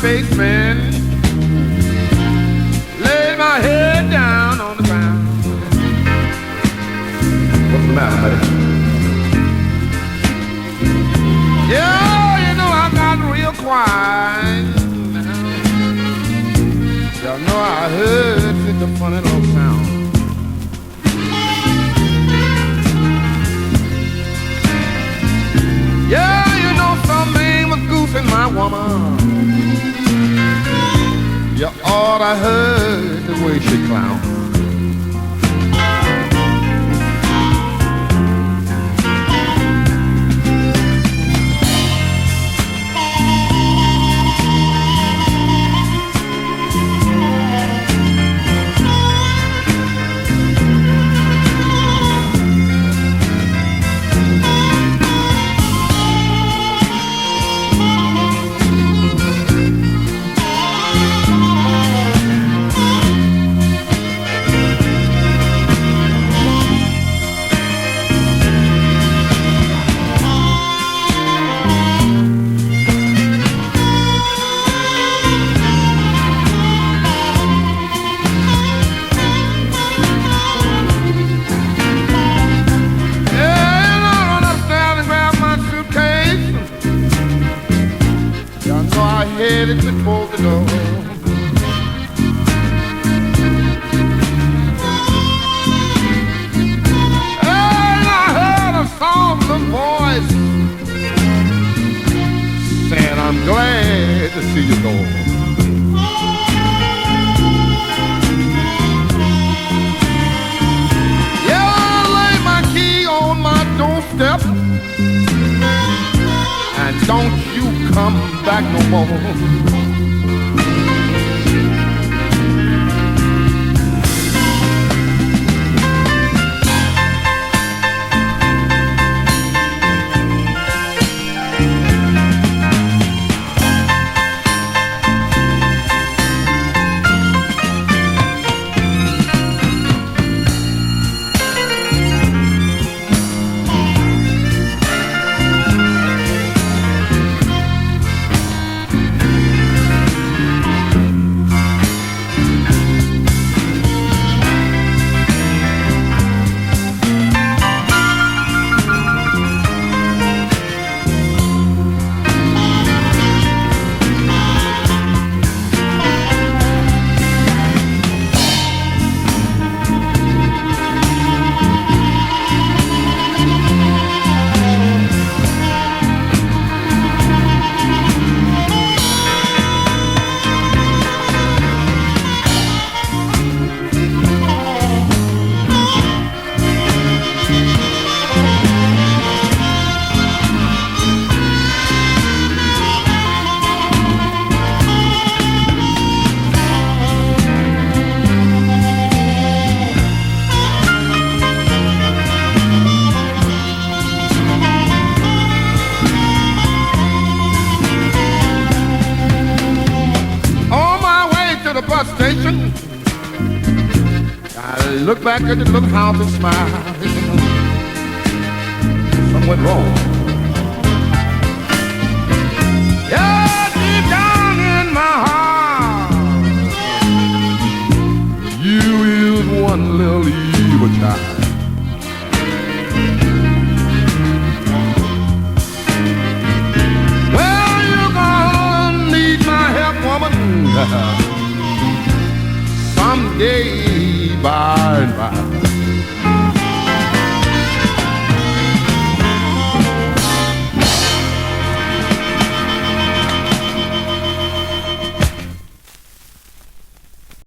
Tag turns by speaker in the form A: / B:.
A: basement, laid my head down on the ground. What's the matter, buddy? Yeah, you know I got real quiet. Y'all know I heard such a funny little sound. Yeah, you know some man was goofing my woman. You ought to heard the way she clowned. Headed before the door. And I heard a soft voice saying, I'm glad to see you go. Yeah, I laid my key on my doorstep. And don't you come back no more. Bus station, I look back at the little house and smile. Something went wrong. Yeah, deep down in my heart, you is one little evil child. Well, you're gonna need my help, woman. Someday by and by.